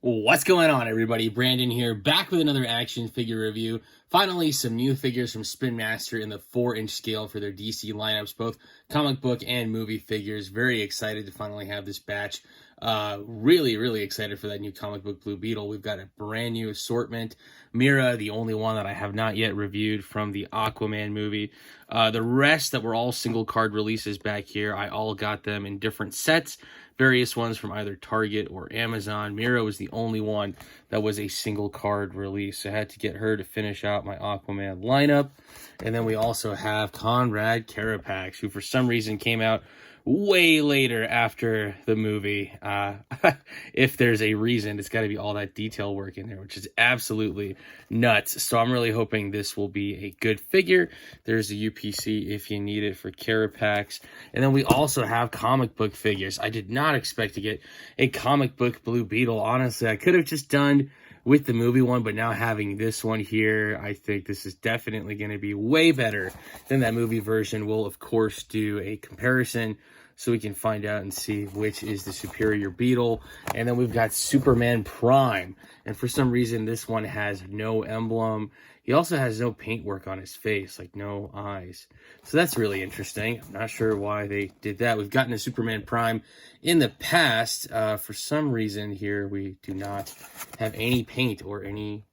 What's going on, everybody? Brandon here, back with another action figure review. Finally, some new figures from Spin Master in the 4-inch scale for their DC lineups, both comic book and movie figures. Very excited to finally have this batch. Really excited for that new comic book Blue Beetle. We've got a brand new assortment. Mera, the only one that I have not yet reviewed from the Aquaman movie. The rest that were all single card releases back here, I all got them in different sets. Various ones from either Target or Amazon. Mera was the only one that was a single card release, so I had to get her to finish out my Aquaman lineup. And then we also have Conrad Carapax, who for some reason came out way later after the movie. If there's a reason, it's got to be all that detail work in there, which is absolutely nuts. So I'm really hoping this will be a good figure. There's a UPC if you need it for Carapax. And then we also have comic book figures. I did not expect to get a comic book Blue Beetle. Honestly, I could have just done with the movie one, but now having this one here, I think this is definitely going to be way better than that movie version. We'll, of course, do a comparison so we can find out and see which is the superior Beetle. And then we've got Superman Prime, and for some reason, this one has no emblem. He also has no paintwork on his face, like no eyes. So that's really interesting. I'm not sure why they did that. We've gotten a Superman Prime in the past. For some reason here, we do not have any paint or any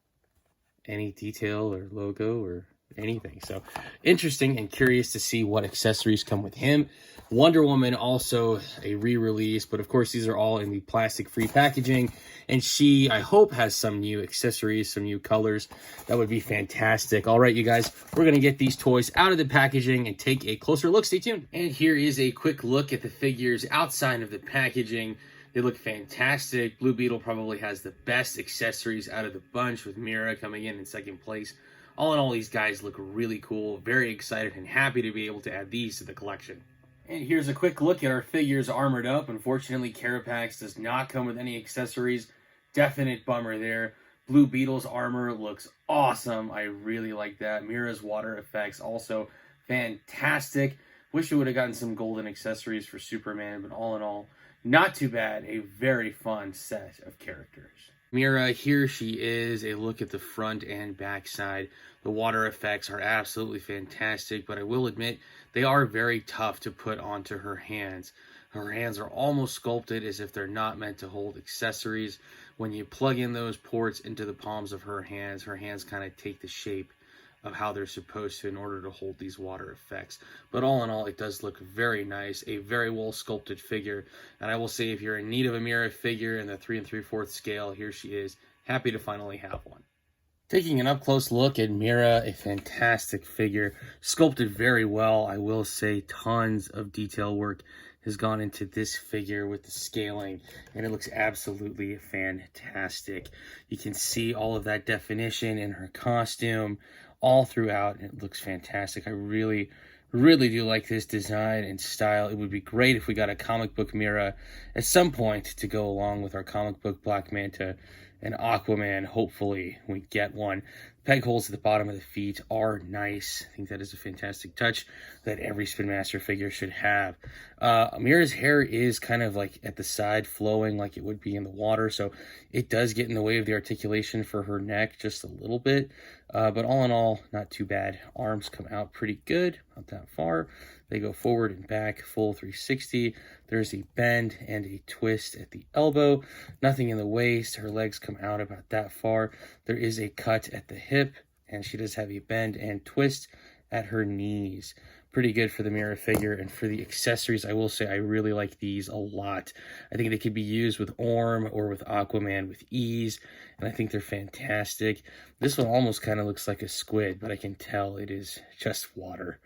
detail or logo or anything. So interesting and curious to see what accessories come with him. Wonder Woman, also a re-release, but of course these are all in the plastic-free packaging, and she, I hope, has some new accessories, some new colors. That would be fantastic. All right, you guys, we're going to get these toys out of the packaging and take a closer look. Stay tuned. And here is a quick look at the figures outside of the packaging. They look fantastic. Blue Beetle probably has the best accessories out of the bunch, with Mera coming in second place. All in all, these guys look really cool. Very excited and happy to be able to add these to the collection. And here's a quick look at our figures armored up. Unfortunately, Carapax does not come with any accessories. Definite bummer there. Blue Beetle's armor looks awesome. I really like that. Mera's water effects also fantastic. Wish we would have gotten some golden accessories for Superman, but all in all, not too bad. A very fun set of characters. Mera, here she is. A look at the front and back side. The water effects are absolutely fantastic, but I will admit they are very tough to put onto her hands. Her hands are almost sculpted as if they're not meant to hold accessories. When you plug in those ports into the palms of her hands kind of take the shape of how they're supposed to in order to hold these water effects. But all in all, it does look very nice, a very well sculpted figure. And I will say, if you're in need of a Mera figure in the 3 3/4 scale, here she is. Happy to finally have one. Taking an up-close look at Mera, a fantastic figure, sculpted very well. I will say tons of detail work has gone into this figure with the scaling, and it looks absolutely fantastic. You can see all of that definition in her costume all throughout, and it looks fantastic. I really do like this design and style. It would be great if we got a comic book Mera at some point to go along with our comic book Black Manta and Aquaman. Hopefully we get one. Peg holes at the bottom of the feet are nice. I think that is a fantastic touch that every Spin Master figure should have. Mera's hair is kind of like at the side, flowing like it would be in the water, so it does get in the way of the articulation for her neck just a little bit. But all in all, not too bad. Arms come out pretty good, not that far. They go forward and back, full 360. There's a bend and a twist at the elbow. Nothing in the waist. Her legs come out about that far. There is a cut at the hip, and she does have a bend and twist at her knees. Pretty good for the Mera figure. And for the accessories, I will say I really like these a lot. I think they could be used with Orm or with Aquaman with ease, and I think they're fantastic. This one almost kind of looks like a squid, but I can tell it is just water.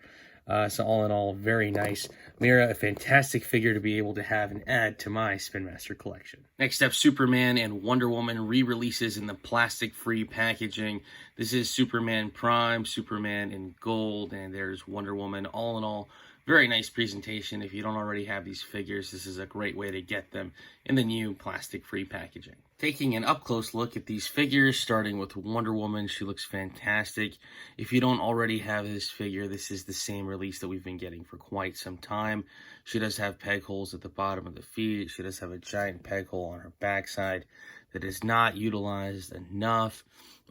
So all in all, very nice. Mera, a fantastic figure to be able to have and add to my Spin Master collection. Next up, Superman and Wonder Woman re-releases in the plastic-free packaging. This is Superman Prime, Superman in gold, and there's Wonder Woman. All in all, very nice presentation. If you don't already have these figures, this is a great way to get them in the new plastic-free packaging. Taking an up-close look at these figures, starting with Wonder Woman, she looks fantastic. If you don't already have this figure, this is the same release that we've been getting for quite some time. She does have peg holes at the bottom of the feet. She does have a giant peg hole on her backside that is not utilized enough.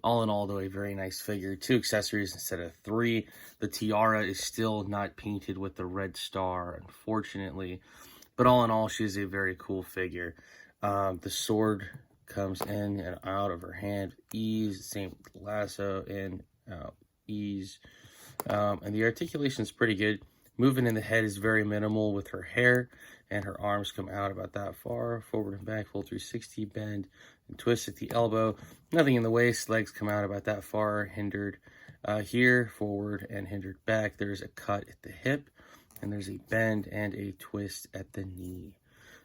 All in all, though, a very nice figure. 2 accessories instead of 3. The tiara is still not painted with the red star, unfortunately. But all in all, she is a very cool figure. The sword comes in and out of her hand with ease. Same with the lasso, in, out, ease. And the articulation is pretty good. Movement in the head is very minimal with her hair, and her arms come out about that far, forward and back, full 360, bend and twist at the elbow. Nothing in the waist. Legs come out about that far, hindered here, forward and hindered back. There's a cut at the hip, and there's a bend and a twist at the knee.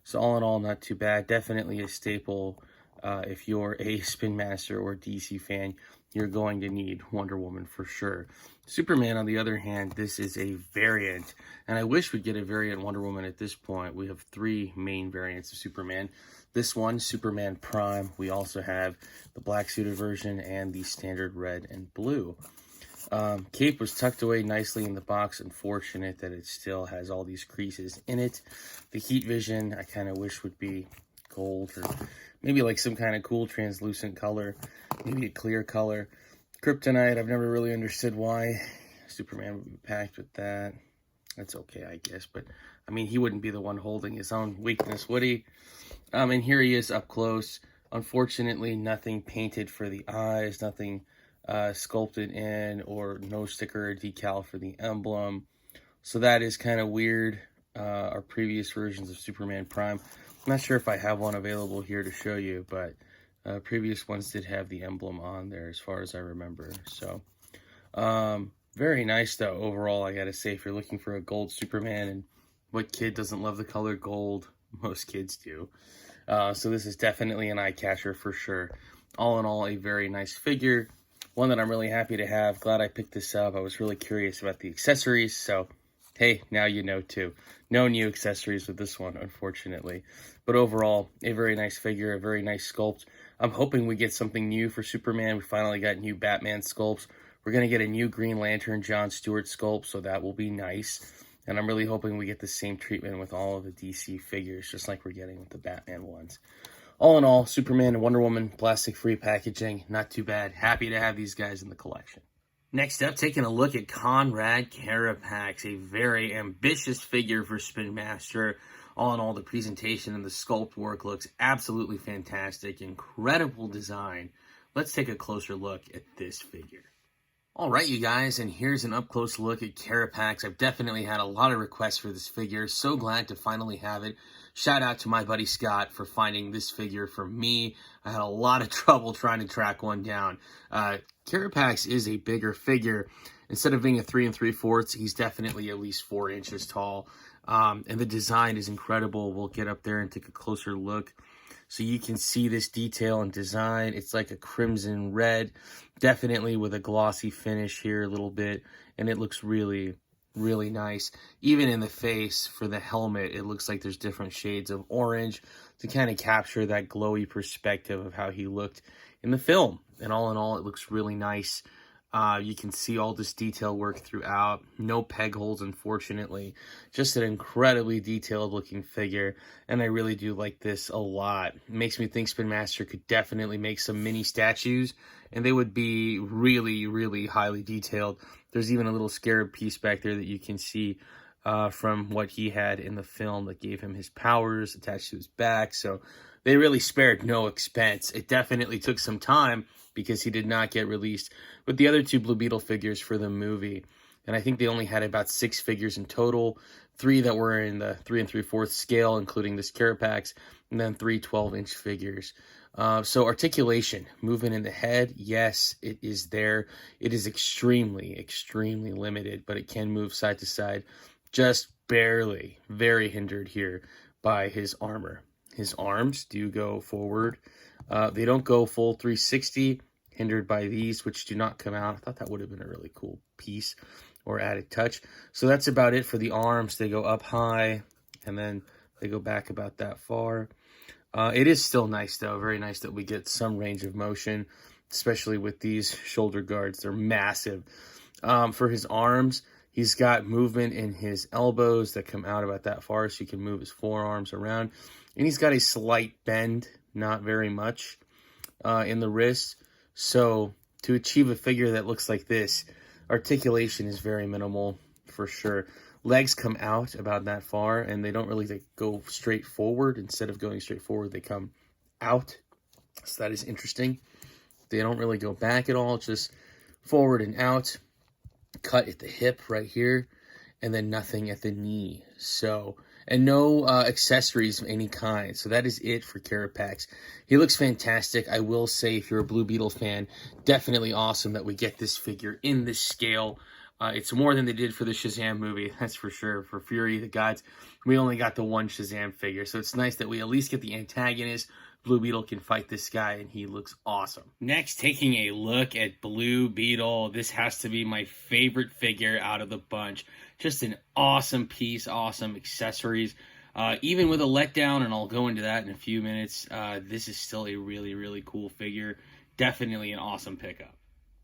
So all in all, not too bad. Definitely a staple. If you're a Spin Master or DC fan, you're going to need Wonder Woman for sure. Superman, on the other hand, this is a variant, and I wish we'd get a variant Wonder Woman at this point. We have 3 main variants of Superman. This one, Superman Prime. We also have the black suited version and the standard red and blue. Cape was tucked away nicely in the box. Unfortunate that it still has all these creases in it. The heat vision, I kind of wish would be gold, or maybe like some kind of cool translucent color, maybe a clear color. Kryptonite, I've never really understood why Superman would be packed with that. That's okay, I guess, but I mean, he wouldn't be the one holding his own weakness, would he? And here he is up close. Unfortunately, nothing painted for the eyes, nothing sculpted in, or no sticker or decal for the emblem. So that is kind of weird. Our previous versions of Superman Prime, I'm not sure if I have one available here to show you, but previous ones did have the emblem on there as far as I remember. So very nice though overall, I gotta say. If you're looking for a gold Superman, and what kid doesn't love the color gold? Most kids do. So this is definitely an eye catcher for sure. All in all, a very nice figure. One that I'm really happy to have. Glad I picked this up. I was really curious about the accessories, so hey, now you know too. No new accessories with this one, unfortunately. But overall, a very nice figure, a very nice sculpt. I'm hoping we get something new for Superman. We finally got new Batman sculpts. We're going to get a new Green Lantern John Stewart sculpt, so that will be nice. And I'm really hoping we get the same treatment with all of the DC figures, just like we're getting with the Batman ones. All in all, Superman and Wonder Woman, plastic-free packaging, not too bad. Happy to have these guys in the collection. Next up, taking a look at Conrad Carapax, a very ambitious figure for Spin Master. All in all, the presentation and the sculpt work looks absolutely fantastic. Incredible design. Let's take a closer look at this figure. All right, you guys, and here's an up-close look at Carapax. I've definitely had a lot of requests for this figure. So glad to finally have it. Shout out to my buddy Scott for finding this figure for me. I had a lot of trouble trying to track one down. Carapax is a bigger figure. Instead of being a 3 3/4, he's definitely at least 4 inches tall. And the design is incredible. We'll get up there and take a closer look so you can see this detail and design. It's like a crimson red, definitely with a glossy finish here a little bit, and it looks really, really nice. Even in the face for the helmet, it looks like there's different shades of orange to kind of capture that glowy perspective of how he looked in the film. And all in all, it looks really nice. You can see all this detail work throughout. No peg holes, unfortunately. Just an incredibly detailed looking figure, and I really do like this a lot. It makes me think Spin Master could definitely make some mini statues, and they would be really, really highly detailed. There's even a little scarab piece back there that you can see from what he had in the film that gave him his powers attached to his back. So they really spared no expense. It definitely took some time because he did not get released with the other 2 Blue Beetle figures for the movie. And I think they only had about 6 figures in total, 3 that were in the 3 3/4 scale, including this Carapax, and then 3 12-inch figures. So articulation, movement in the head, yes, it is there. It is extremely, extremely limited, but it can move side to side, just barely, very hindered here by his armor. His arms do go forward. They don't go full 360, hindered by these, which do not come out. I thought that would have been a really cool piece or added touch. So that's about it for the arms. They go up high, and then they go back about that far. It is still nice, though. Very nice that we get some range of motion, especially with these shoulder guards. They're massive. For his arms, he's got movement in his elbows that come out about that far, so he can move his forearms around. And he's got a slight bend, not very much, in the wrist. So to achieve a figure that looks like this, articulation is very minimal for sure. Legs come out about that far, and they don't really go straight forward. Instead of going straight forward, they come out. So that is interesting. They don't really go back at all, just forward and out. Cut at the hip right here, and then nothing at the knee. So, and no accessories of any kind. So that is it for Carapax. He looks fantastic. I will say, if you're a Blue Beetle fan, definitely awesome that we get this figure in this scale. It's more than they did for the Shazam movie, that's for sure. For Fury of the Gods, we only got the one Shazam figure. So it's nice that we at least get the antagonist. Blue Beetle can fight this guy, and he looks awesome. Next, taking a look at Blue Beetle. This has to be my favorite figure out of the bunch. Just an awesome piece, awesome accessories. Even with a letdown, and I'll go into that in a few minutes, this is still a really, really cool figure. Definitely an awesome pickup.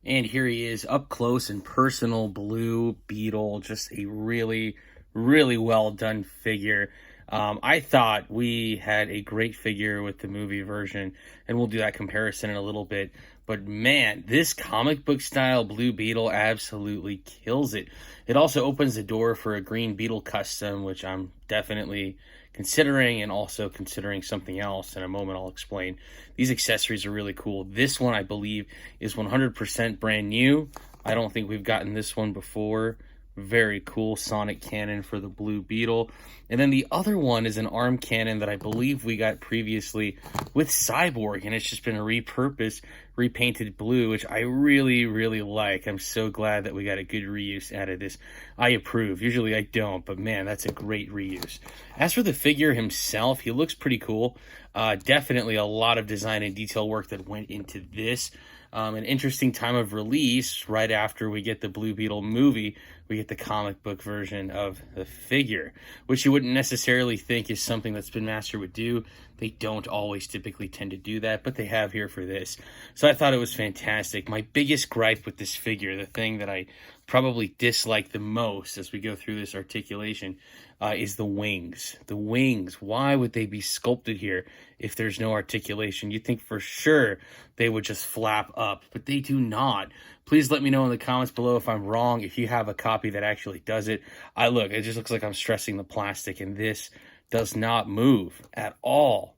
And here he is, up close and personal, Blue Beetle. Just a really, really well done figure. I thought we had a great figure with the movie version, and we'll do that comparison in a little bit. But man, this comic book style Blue Beetle absolutely kills it. It also opens the door for a Green Beetle custom, which I'm definitely considering, and also considering something else. In a moment, I'll explain. These accessories are really cool. This one, I believe, is 100% brand new. I don't think we've gotten this one before. Very cool sonic cannon for the Blue Beetle. And then the other one is an arm cannon that I believe we got previously with Cyborg, and it's just been repurposed, repainted blue, which I really, really like. I'm so glad that we got a good reuse out of this. I approve. Usually I don't, but man, that's a great reuse. As for the figure himself, he looks pretty cool. Definitely a lot of design and detail work that went into this. An interesting time of release. Right after we get the Blue Beetle movie, we get the comic book version of the figure, which you wouldn't necessarily think is something that Spin Master would do. They don't always typically tend to do that, but they have here for this. So I thought it was fantastic. My biggest gripe with this figure, the thing that I probably dislike the most as we go through this articulation, is the wings. The wings, why would they be sculpted here if there's no articulation? You'd think for sure they would just flap up, but they do not. Please let me know in the comments below if I'm wrong, if you have a copy that actually does it. It just looks like I'm stressing the plastic, and this does not move at all.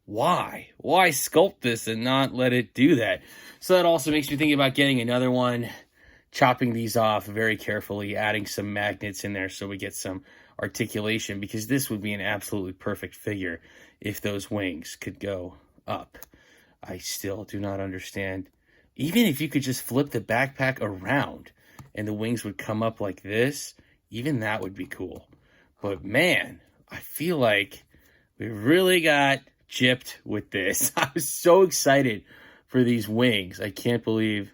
Why? Why sculpt this and not let it do that? So that also makes me think about getting another one, chopping these off very carefully, adding some magnets in there so we get some articulation, because this would be an absolutely perfect figure if those wings could go up. I still do not understand. Even if you could just flip the backpack around and the wings would come up like this, even that would be cool. But man, I feel like we really got gypped with this. I was so excited for these wings. I can't believe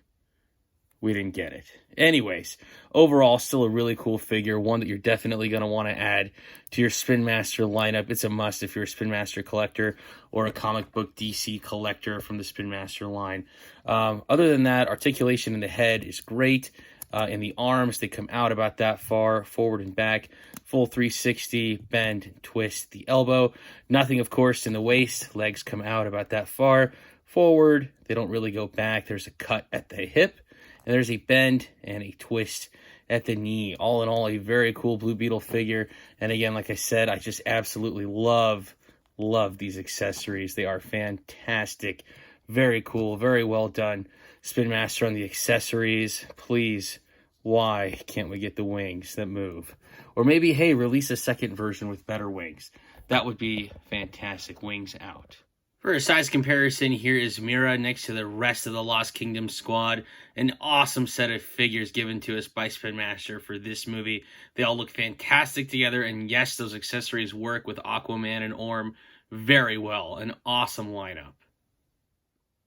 we didn't get it. Anyways, overall, still a really cool figure, one that you're definitely going to want to add to your Spin Master lineup. It's a must if you're a Spin Master collector or a comic book DC collector from the Spin Master line. Other than that, articulation in the head is great. In the arms, they come out about that far, forward and back, full 360, bend, and twist the elbow. Nothing, of course, in the waist. Legs come out about that far, forward. They don't really go back. There's a cut at the hip. And there's a bend and a twist at the knee. All in all, a very cool Blue Beetle figure. And again, like I said, I just absolutely love these accessories. They are fantastic. Very cool. Very well done. Spin Master on the accessories. Please, why can't we get the wings that move? Or maybe, hey, release a second version with better wings. That would be fantastic. Wings out. For a size comparison, here is Mera next to the rest of the Lost Kingdom squad. An awesome set of figures given to us by Spin Master for this movie. They all look fantastic together, and yes, those accessories work with Aquaman and Orm very well. An awesome lineup.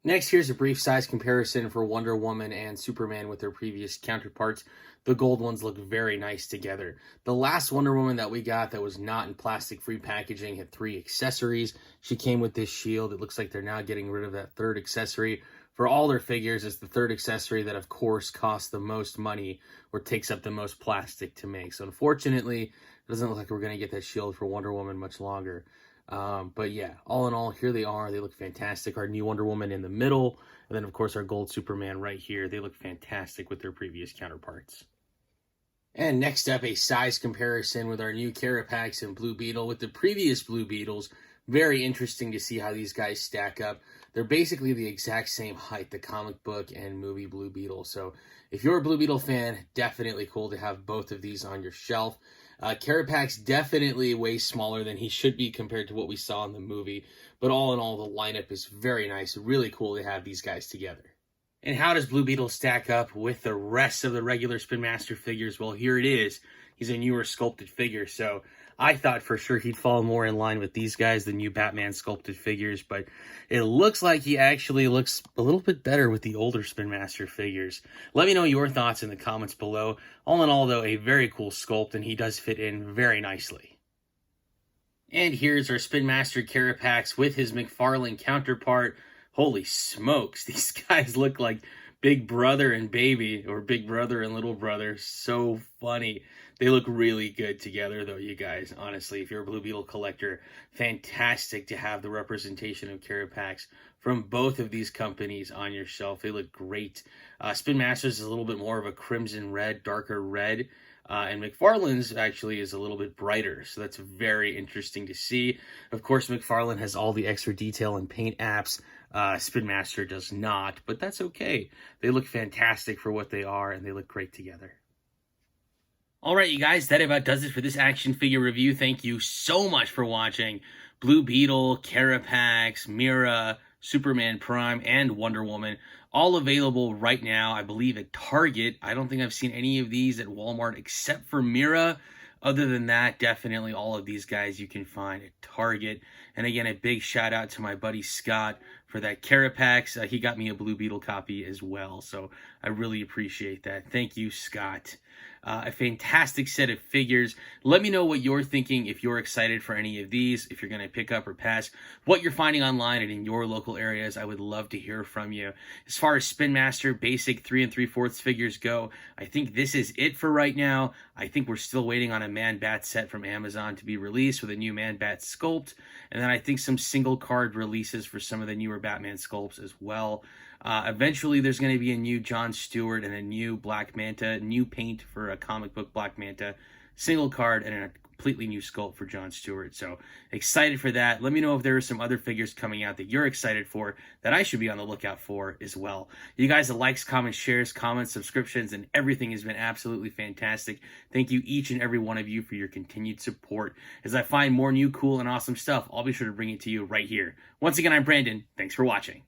Next, here's a brief size comparison for Wonder Woman and Superman with their previous counterparts. The gold ones look very nice together. The last Wonder Woman that we got that was not in plastic-free packaging had 3 accessories. She came with this shield. It looks like they're now getting rid of that 3rd accessory. For all their figures, it's the 3rd accessory that, of course, costs the most money or takes up the most plastic to make. So, unfortunately, it doesn't look like we're going to get that shield for Wonder Woman much longer. But yeah, all in all, here they are. They look fantastic. Our new Wonder Woman in the middle, and then, of course, our gold Superman right here. They look fantastic with their previous counterparts. And next up, a size comparison with our new Carapax and Blue Beetle with the previous Blue Beetles. Very interesting to see how these guys stack up. They're basically the exact same height, the comic book and movie Blue Beetle. So if you're a Blue Beetle fan, definitely cool to have both of these on your shelf. Carapax definitely way smaller than he should be compared to what we saw in the movie. But all in all, the lineup is very nice. Really cool to have these guys together. And how does Blue Beetle stack up with the rest of the regular Spin Master figures? Well, here it is. He's a newer sculpted figure, so I thought for sure he'd fall more in line with these guys, the new Batman sculpted figures, but it looks like he actually looks a little bit better with the older Spin Master figures. Let me know your thoughts in the comments below. All in all, though, a very cool sculpt, and he does fit in very nicely. And here's our Spin Master Carapax with his McFarlane counterpart. Holy smokes, these guys look like Big Brother and Baby, or Big Brother and Little Brother. So funny. They look really good together, though, you guys. Honestly, if you're a Blue Beetle collector, fantastic to have the representation of Carapax from both of these companies on your shelf. They look great. Spin Masters is a little bit more of a crimson red, darker red. And McFarlane's actually is a little bit brighter, so that's very interesting to see. Of course, McFarlane has all the extra detail and paint apps. Spin Master does not, but that's okay. They look fantastic for what they are, and they look great together. All right, you guys, that about does it for this action figure review. Thank you so much for watching. Blue Beetle, Carapax, Mera, Superman Prime, and Wonder Woman, all available right now, I believe, at Target. I don't think I've seen any of these at Walmart except for Mera. Other than that, definitely all of these guys you can find at Target. And again, a big shout out to my buddy Scott for that Carapax. He got me a Blue Beetle copy as well, so I really appreciate that. Thank you, Scott. A fantastic set of figures. Let me know what you're thinking, if you're excited for any of these, if you're going to pick up or pass, what you're finding online and in your local areas. I would love to hear from you. As far as Spin Master basic 3 3/4 figures go, I think this is it for right now. I think we're still waiting on a Man-Bat set from Amazon to be released with a new Man-Bat sculpt, and then I think some single card releases for some of the newer Batman sculpts as well. Eventually, there's going to be a new John Stewart and a new Black Manta, new paint for a comic book Black Manta, single card, and a completely new sculpt for John Stewart. So excited for that. Let me know if there are some other figures coming out that you're excited for that I should be on the lookout for as well. You guys, the likes, comments, shares, comments, subscriptions, and everything has been absolutely fantastic. Thank you, each and every one of you, for your continued support. As I find more new, cool, and awesome stuff, I'll be sure to bring it to you right here. Once again, I'm Brandon. Thanks for watching.